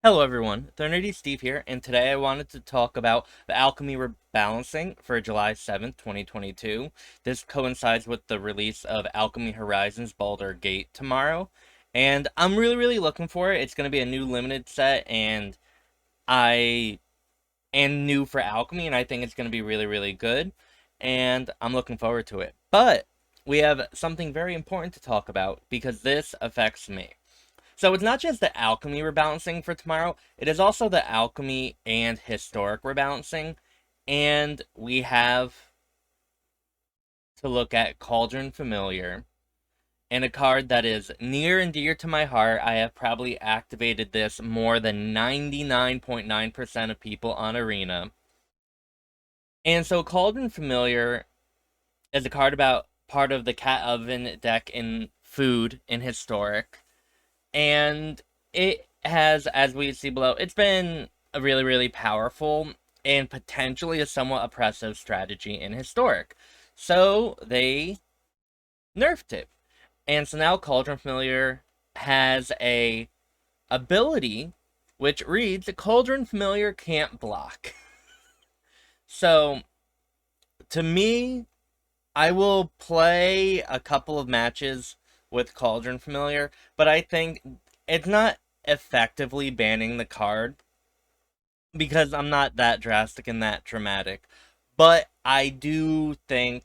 Hello everyone, Nerdy Steve here, and today I wanted to talk about the Alchemy rebalancing for July 7th, 2022. This coincides with the release of Alchemy Horizons Baldur's Gate tomorrow, and I'm really looking for it. It's going to be a new limited set, and I am new for Alchemy, and I think it's going to be really good, and I'm looking forward to it. But we have something very important to talk about, because this affects me. So it's not just the alchemy rebalancing for tomorrow, it is also the alchemy and historic rebalancing. And we have to look at Cauldron Familiar, and a card that is near and dear to my heart. I have probably activated this more than 99.9% of people on Arena. And so Cauldron Familiar is a card about part of the Cat Oven deck in Food in Historic. And it has, as we see below, it's been a really powerful and potentially a somewhat oppressive strategy in Historic. So they nerfed it. And so now Cauldron Familiar has a ability which reads, Cauldron Familiar can't block. So, to me, I will play a couple of matches with Cauldron Familiar, but I think it's not effectively banning the card because I'm not that drastic and that dramatic. But I do think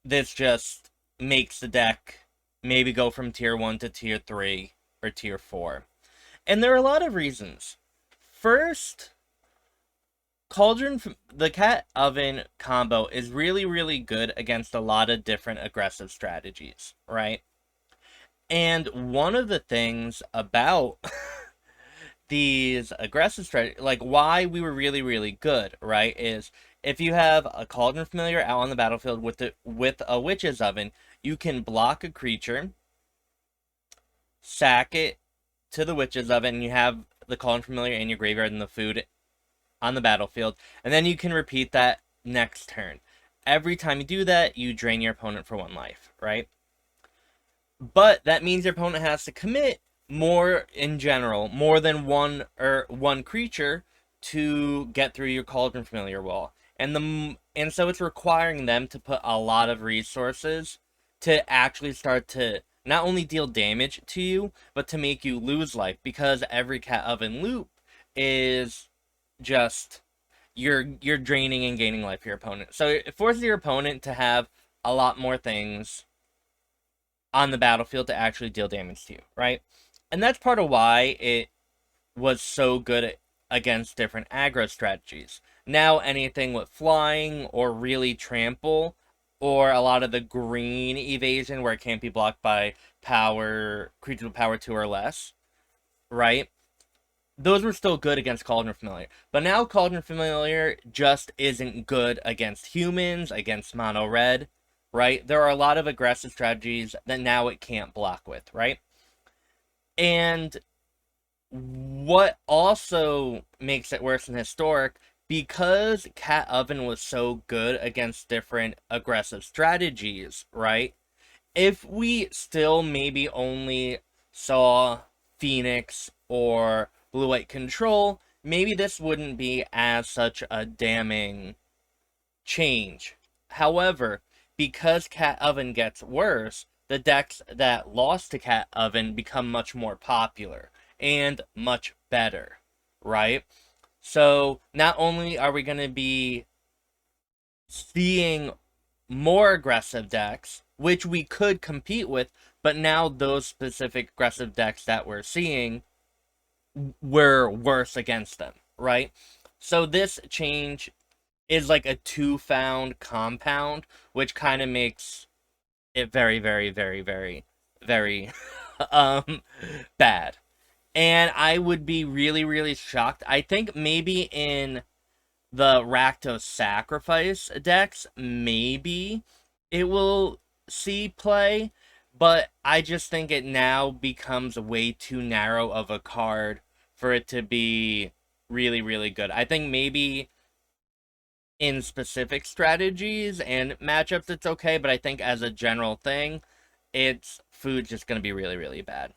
this just makes the deck maybe go from tier 1 to tier 3 or tier 4. And there are a lot of reasons. First, the Cat Oven combo is really good against a lot of different aggressive strategies, right? And one of the things about these aggressive strategies, like why we were really good, right, is if you have a Cauldron Familiar out on the battlefield with a Witch's Oven, you can block a creature, sack it to the Witch's Oven, and you have the Cauldron Familiar in your graveyard and the food on the battlefield, and then you can repeat that next turn. Every time you do that, you drain your opponent for 1 life, right? But that means your opponent has to commit more in general, more than one creature to get through your Cauldron Familiar wall. And so it's requiring them to put a lot of resources to actually start to not only deal damage to you, but to make you lose life, because every Cat Oven loop is just you're draining and gaining life for your opponent. So it forces your opponent to have a lot more things on the battlefield to actually deal damage to you, right? And that's part of why it was so good against different aggro strategies. Now anything with flying or really trample, or a lot of the green evasion where it can't be blocked by creatures with power 2 or less, right? Those were still good against Cauldron Familiar. But now Cauldron Familiar just isn't good against humans, against mono red, right? There are a lot of aggressive strategies that now it can't block with, right? And what also makes it worse in Historic, because Cat Oven was so good against different aggressive strategies, right? If we still maybe only saw Phoenix or Blue-White Control, maybe this wouldn't be as such a damning change. However, because Cat Oven gets worse, the decks that lost to Cat Oven become much more popular and much better, right? So not only are we going to be seeing more aggressive decks, which we could compete with, but now those specific aggressive decks that we're seeing were worse against them, right? So this change is like a two-found compound, which kind of makes it very bad. And I would be really shocked. I think maybe in the Rakdos Sacrifice decks, maybe it will see play, but I just think it now becomes way too narrow of a card for it to be really good. I think maybe in specific strategies and matchups it's okay, but I think as a general thing, its food's just going to be really bad.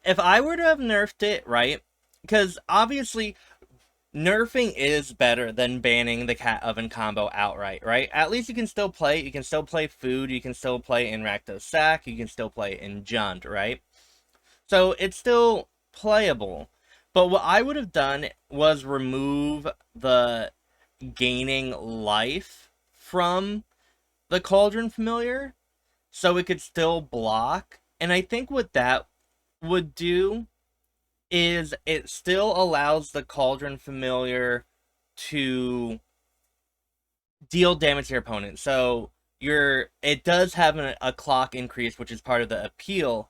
if I were to have nerfed it, right? Because obviously nerfing is better than banning the cat oven combo outright, right? At least you can still play. You can still play food. You can still play in Rakdos Sack. You can still play in Jund, right? So it's still playable. But what I would have done was remove the gaining life from the Cauldron Familiar so it could still block. And I think what that would do is it still allows the Cauldron Familiar to deal damage to your opponent. So it does have a clock increase, which is part of the appeal,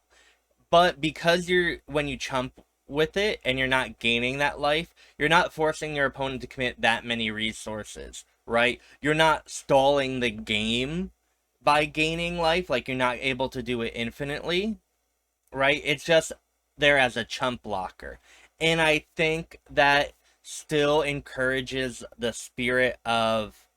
but because when you chump with it and you're not gaining that life, you're not forcing your opponent to commit that many resources, right? You're not stalling the game by gaining life, like you're not able to do it infinitely, right? It's just there as a chump blocker. And I think that still encourages the spirit of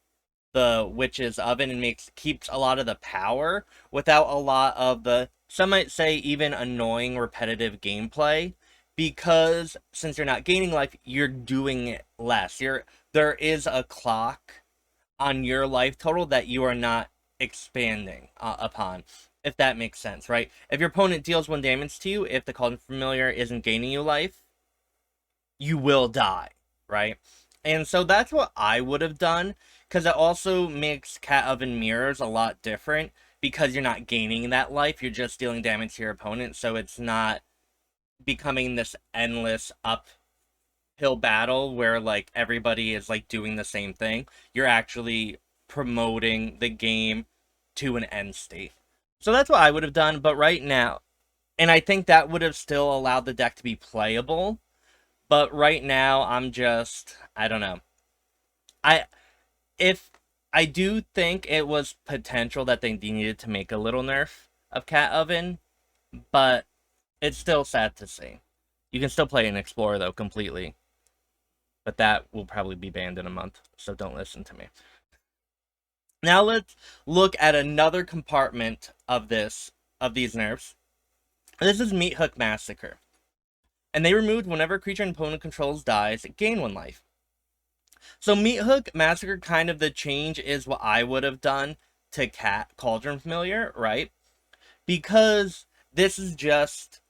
the witch's oven and keeps a lot of the power without a lot of the, some might say, even annoying repetitive gameplay, because since you're not gaining life, you're doing it less. There is a clock on your life total that you are not expanding upon, if that makes sense, right? If your opponent deals 1 damage to you, if the Cauldron Familiar isn't gaining you life, you will die, right? And so that's what I would have done, because it also makes Cat Oven Mirrors a lot different, because you're not gaining that life, you're just dealing damage to your opponent, so it's not becoming this endless uphill battle where, like, everybody is, like, doing the same thing. You're actually promoting the game to an end state. So that's what I would have done, but right now, and I think that would have still allowed the deck to be playable, but right now I don't know. I if I do think it was potential that they needed to make a little nerf of Cat Oven, but it's still sad to see. You can still play an Explorer though completely, but that will probably be banned in a month, so don't listen to me. Now let's look at another compartment of these nerfs. This is Meathook Massacre. And they removed whenever a creature an opponent controls dies, gain 1 life. So Meathook Massacre, kind of the change is what I would have done to Cauldron Familiar, right? Because this is just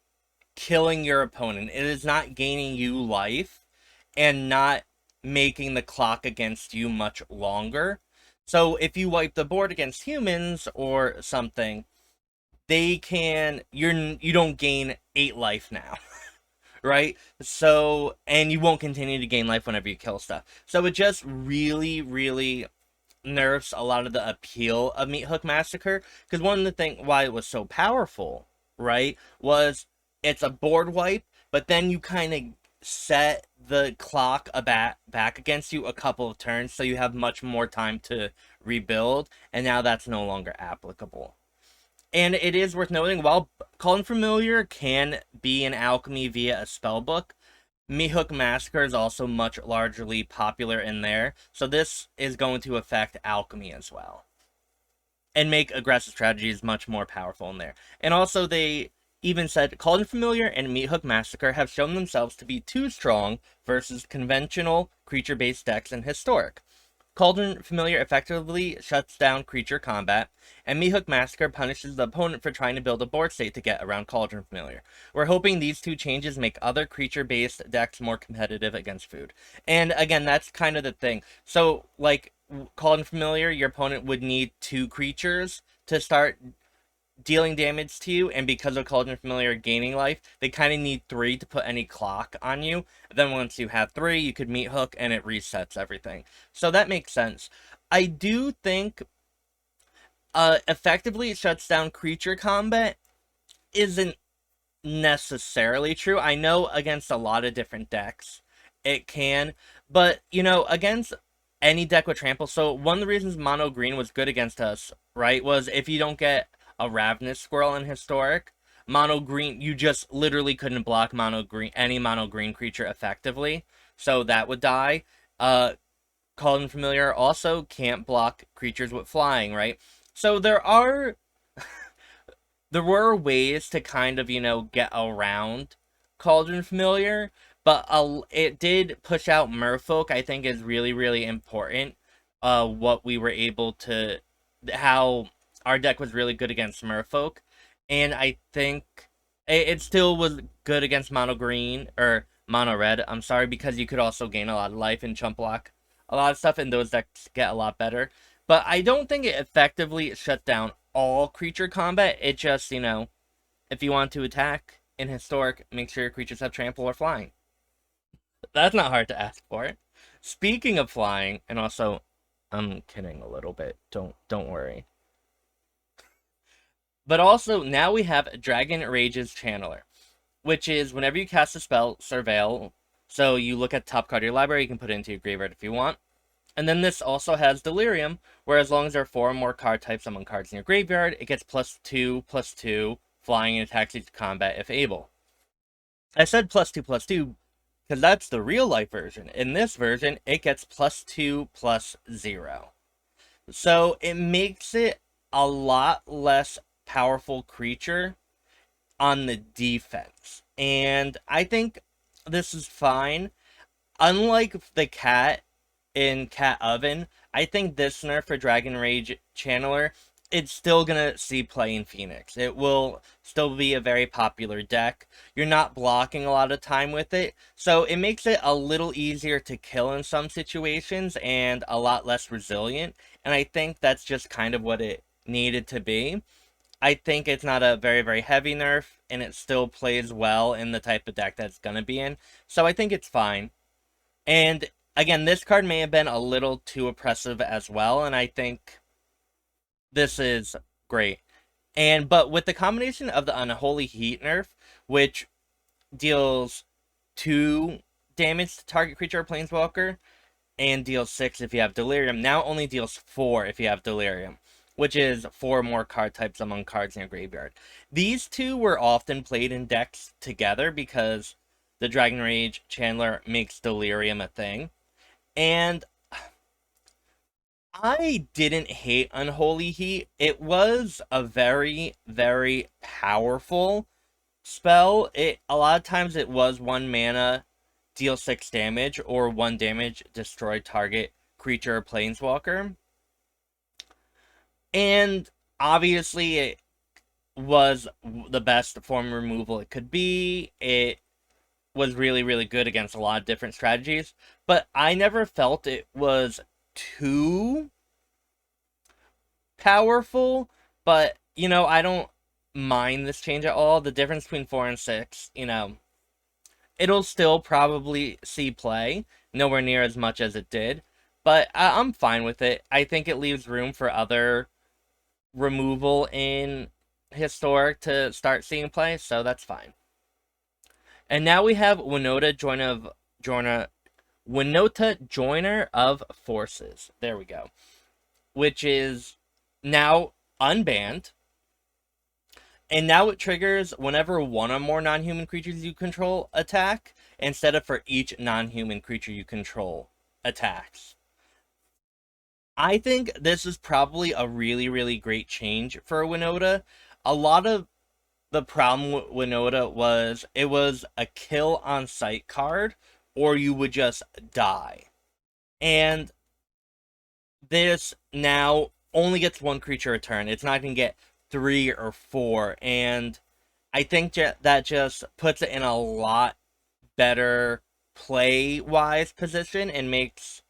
killing your opponent. It is not gaining you life and not making the clock against you much longer. So if you wipe the board against humans or something, you don't gain 8 life now. Right? So, and you won't continue to gain life whenever you kill stuff. So it just really, really nerfs a lot of the appeal of Meathook Massacre. Because one of the things why it was so powerful, right, was it's a board wipe, but then you kind of set the clock back against you a couple of turns, so you have much more time to rebuild, and now that's no longer applicable. And it is worth noting, while Cauldron Familiar can be an alchemy via a spellbook, Meathook Massacre is also much largely popular in there, so this is going to affect alchemy as well. And make aggressive strategies much more powerful in there. And also, they even said Cauldron Familiar and Meathook Massacre have shown themselves to be too strong versus conventional creature-based decks in Historic. Cauldron Familiar effectively shuts down creature combat, and Meathook Massacre punishes the opponent for trying to build a board state to get around Cauldron Familiar. We're hoping these 2 changes make other creature-based decks more competitive against food. And again, that's kind of the thing. So, like, Cauldron Familiar, your opponent would need 2 creatures to start dealing damage to you, and because of Cauldron Familiar gaining life, they kind of need 3 to put any clock on you. Then once you have 3, you could Meathook and it resets everything. So that makes sense. I do think effectively it shuts down creature combat isn't necessarily true. I know against a lot of different decks it can, but you know, against any deck with trample, so one of the reasons mono green was good against us, right, was if you don't get a Ravenous Squirrel in Historic, mono green, you just literally couldn't block any mono green creature effectively, so that would die. Cauldron Familiar also can't block creatures with flying, right? So there are there were ways to kind of, get around Cauldron Familiar, but it did push out Merfolk. I think is really, really important. What we were able to, how our deck was really good against Merfolk, and I think it still was good against Mono Green or Mono Red. I'm sorry, because you could also gain a lot of life and chump block a lot of stuff, and those decks get a lot better. But I don't think it effectively shut down all creature combat. It just, if you want to attack in Historic, make sure your creatures have trample or flying. That's not hard to ask for. Speaking of flying, and also, I'm kidding a little bit. Don't worry. But also, now we have Dragon Rage's Channeler, which is whenever you cast a spell, Surveil. So you look at the top card of your library, you can put it into your graveyard if you want. And then this also has Delirium, where as long as there are 4 or more card types among cards in your graveyard, it gets +2/+2 flying and attacks each combat if able. I said +2/+2 because that's the real life version. In this version, it gets +2/+0. So it makes it a lot less powerful creature on the defense. And I think this is fine. Unlike the cat in Cat Oven, I think this nerf for Dragon Rage Channeler, it's still gonna see play in Phoenix. It will still be a very popular deck. You're not blocking a lot of time with it, so it makes it a little easier to kill in some situations and a lot less resilient. And I think that's just kind of what it needed to be. I think it's not a very, very heavy nerf, and it still plays well in the type of deck that's gonna be in. So I think it's fine. And again, this card may have been a little too oppressive as well, and I think this is great. But with the combination of the Unholy Heat nerf, which deals 2 damage to target creature or planeswalker, and deals 6 if you have Delirium, now only deals 4 if you have Delirium, which is 4 more card types among cards in your graveyard. These two were often played in decks together because the Dragon Rage Channeler makes Delirium a thing. And I didn't hate Unholy Heat. It was a very, very powerful spell. A lot of times it was 1 mana, deal 6 damage, or 1 damage, destroy target creature or planeswalker. And obviously it was the best form removal it could be. It was really, really good against a lot of different strategies, but I never felt it was too powerful. But, I don't mind this change at all. The difference between 4 and 6, it'll still probably see play, nowhere near as much as it did, but I'm fine with it. I think it leaves room for other removal in Historic to start seeing play, so that's fine. And now we have Winoda Joiner of Forces. There we go. Which is now unbanned. And now it triggers whenever 1 or more non-human creatures you control attack, instead of for each non-human creature you control attacks. I think this is probably a really, really great change for Winoda. A lot of the problem with Winoda was it was a kill on sight card, or you would just die. And this now only gets 1 creature a turn. It's not going to get 3 or 4. And I think that just puts it in a lot better play-wise position and makes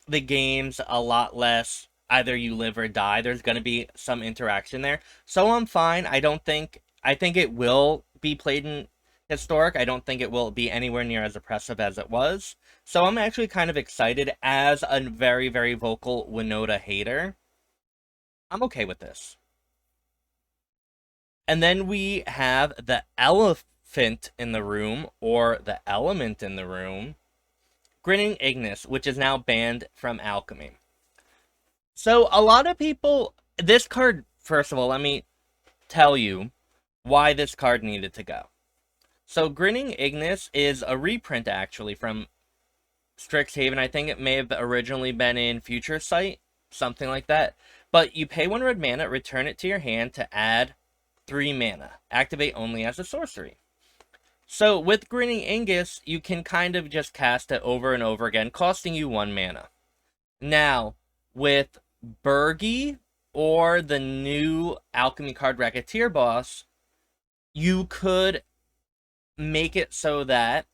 the games a lot less either you live or die. There's going to be some interaction there. So I'm fine. I think it will be played in Historic. I don't think it will be anywhere near as oppressive as it was. So I'm actually kind of excited as a very, very vocal Winoda hater. I'm okay with this. And then we have the elephant in the room, or the element in the room, Grinning Ignis, which is now banned from Alchemy. So a lot of people, this card, first of all, let me tell you why this card needed to go. So Grinning Ignis is a reprint, actually, from Strixhaven. I think it may have originally been in Future Sight, something like that. But you pay 1 red mana, return it to your hand to add 3 mana. Activate only as a sorcery. So with Grinning Ignis, you can kind of just cast it over and over again, costing you 1 mana. Now, with Burgi or the new Alchemy card Racketeer boss, you could make it so that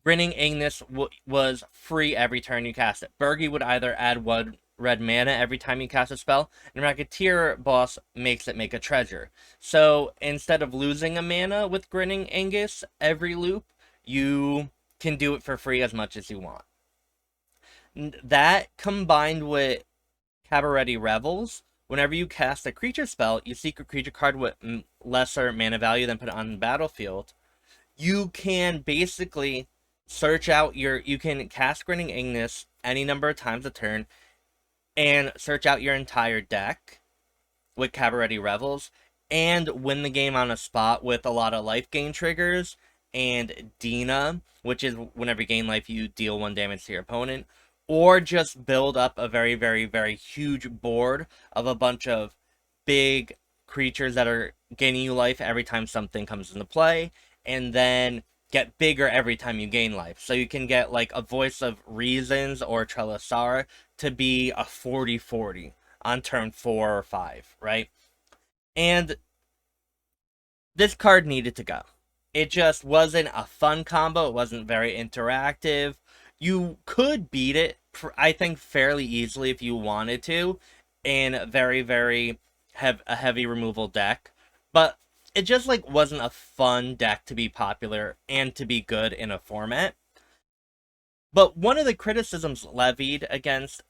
Grinning Ignis was free every turn you cast it. Burgi would either add 1 red mana every time you cast a spell, and Racketeer boss makes it make a treasure. So instead of losing a mana with Grinning Ignis every loop, you can do it for free as much as you want. That combined with Cabaret Revels, whenever you cast a creature spell, you seek a creature card with lesser mana value, then put it on the battlefield. You can basically search out you can cast Grinning Ignis any number of times a turn and search out your entire deck with Cabaret Revels and win the game on a spot with a lot of life gain triggers and Dina, which is whenever you gain life, you deal 1 damage to your opponent, or just build up a very, very, very huge board of a bunch of big creatures that are gaining you life every time something comes into play, and then get bigger every time you gain life. So you can get like a Voice of Reasons or Trelasara to be a 40/40 on turn 4 or 5, right? And this card needed to go. It just wasn't a fun combo. It wasn't very interactive. You could beat it, I think, fairly easily if you wanted to, in very, very a heavy removal deck. But it just like wasn't a fun deck to be popular and to be good in a format. But one of the criticisms levied against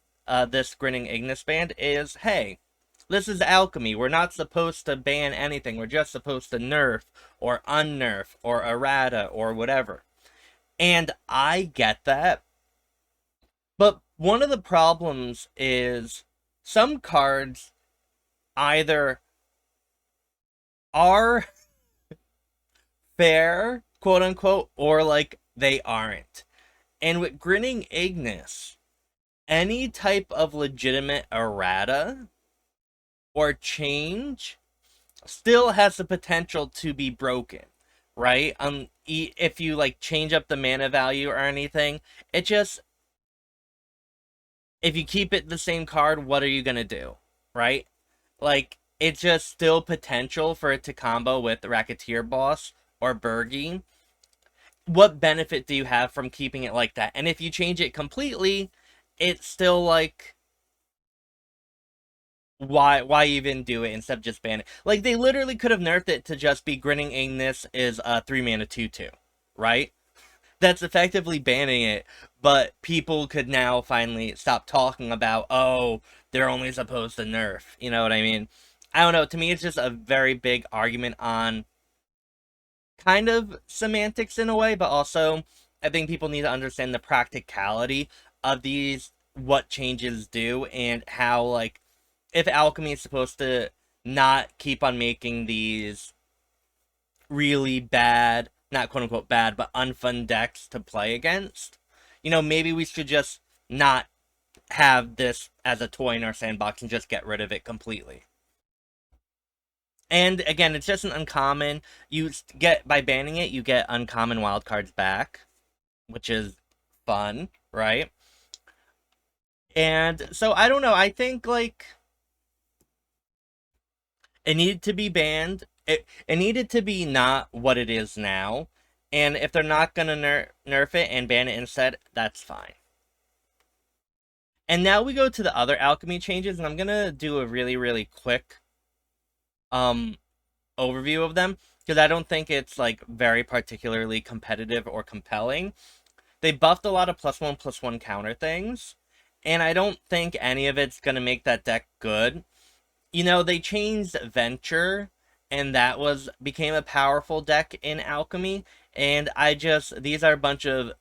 this Grinning Ignis band is, hey, this is Alchemy. We're not supposed to ban anything. We're just supposed to nerf or unnerf or errata or whatever. And I get that. But one of the problems is some cards either are fair, quote unquote, or like they aren't. And with Grinning Ignis, any type of legitimate errata or change still has the potential to be broken, right? If you like change up the mana value or anything, it just, if you keep it the same card, what are you gonna do, right? Like, it's just still potential for it to combo with the Racketeer boss or Burgi. What benefit do you have from keeping it like that? And if you change it completely, it's still like, why even do it instead of just ban it? Like, they literally could have nerfed it to just be Grinning Ignis is a 3 mana 2/2, right? That's effectively banning it, but people could now finally stop talking about, oh, they're only supposed to nerf. You know what I mean? I don't know. To me, it's just a very big argument on kind of semantics in a way, but also I think people need to understand the practicality of these, what changes do, and how, like, if Alchemy is supposed to not keep on making these really bad, not quote unquote bad, but unfun decks to play against, you know, maybe we should just not have this as a toy in our sandbox and just get rid of it completely. And again, it's just an uncommon. You get, by banning it, you get uncommon wildcards back, which is fun, right? And so I don't know. I think like it needed to be banned. It needed to be not what it is now. And if they're not gonna nerf it and ban it instead, that's fine. And now we go to the other Alchemy changes, and I'm gonna do a really, really quick overview of them, because I don't think it's like very particularly competitive or compelling. They buffed a lot of +1/+1 counter things, and I don't think any of it's gonna make that deck good. You know, they changed Venture, and that became a powerful deck in Alchemy, and these are a bunch of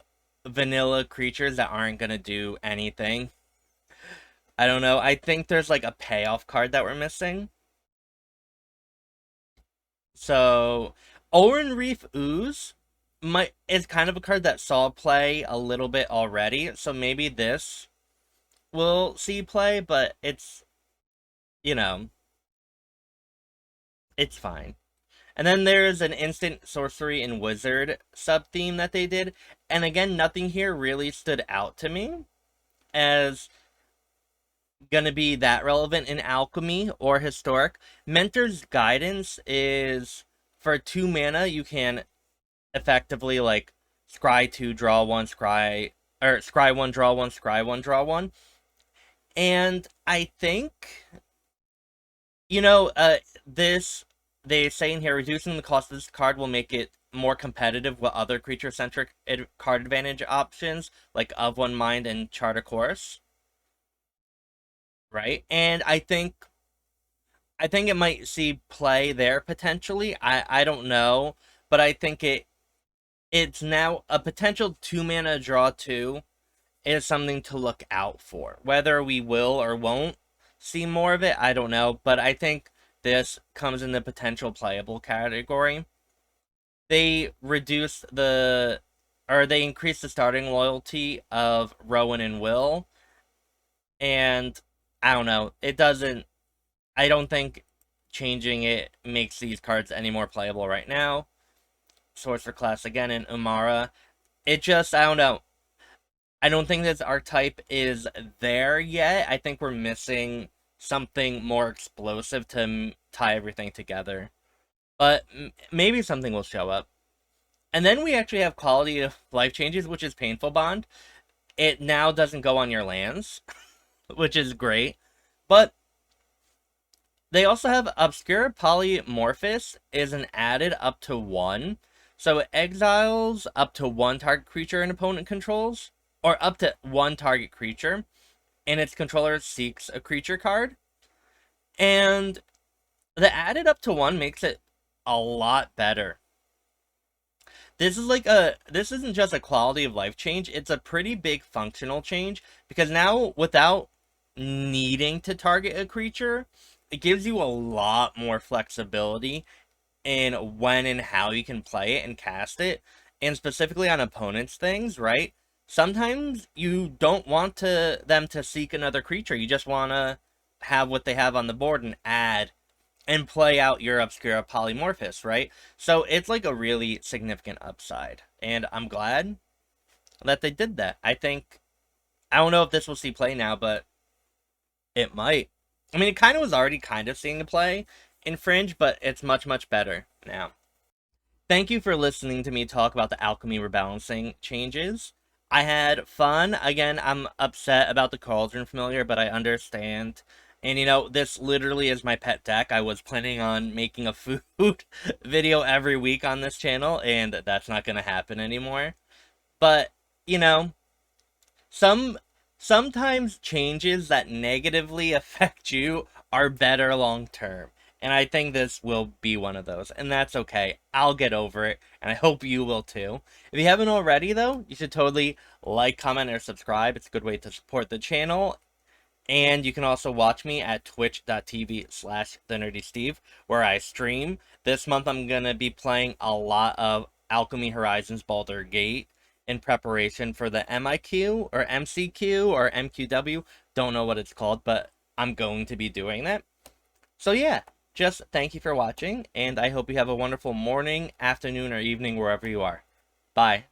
vanilla creatures that aren't gonna do anything. I don't know. I think there's like a payoff card that we're missing. So, Oran Reef Ooze is kind of a card that saw play a little bit already, so maybe this will see play, but it's, you know, It's fine. And then there's an instant sorcery and wizard sub-theme that they did. And again, nothing here really stood out to me as gonna be that relevant in alchemy or historic. Mentor's Guidance is for 2 mana, you can effectively like scry 2, draw 1, scry 1, draw 1, scry 1, draw 1. And I think, this, they say in here, reducing the cost of this card will make it more competitive with other creature-centric card advantage options, like Of One Mind and Chart a Course. Right? And I think it might see play there potentially. I don't know, but I think it's now a potential 2 mana draw 2 is something to look out for. Whether we will or won't see more of it, I don't know, but I think this comes in the potential playable category. They they increased the starting loyalty of Rowan and Will, and I don't know, I don't think changing it makes these cards any more playable right now. Sorcerer class again in Umara. I don't know. I don't think this archetype is there yet. I think we're missing something more explosive to tie everything together. But maybe something will show up. And then we actually have quality of life changes, which is Painful Bond. It now doesn't go on your lands, which is great. But they also have Obscure Polymorphous is an added up to 1. So it exiles up to 1 target creature an opponent controls, or up to 1 target creature, and its controller seeks a creature card. And the added up to 1 makes it a lot better. This isn't just a quality of life change, it's a pretty big functional change, because now without needing to target a creature, it gives you a lot more flexibility in when and how you can play it and cast it, and specifically on opponents' things, right? Sometimes you don't want them to seek another creature. You just want to have what they have on the board and add and play out your Obscura Polymorphous, right? So it's like a really significant upside, and I'm glad that they did that. I don't know if this will see play now, but it might. I mean, it kind of was already kind of seeing the play in Fringe, but it's much, much better now. Thank you for listening to me talk about the Alchemy rebalancing changes. I had fun. Again, I'm upset about the Cauldron Familiar, but I understand. And this literally is my pet deck. I was planning on making a food video every week on this channel, and that's not going to happen anymore. But, some sometimes changes that negatively affect you are better long term. And I think this will be one of those. And that's okay. I'll get over it. And I hope you will too. If you haven't already, though, you should totally like, comment, or subscribe. It's a good way to support the channel. And you can also watch me at twitch.tv/thenerdysteve, where I stream. This month I'm going to be playing a lot of Alchemy Horizons Baldur Gate in preparation for the MIQ or MCQ or MQW. Don't know what it's called, but I'm going to be doing that. So yeah, just thank you for watching, and I hope you have a wonderful morning, afternoon, or evening wherever you are. Bye.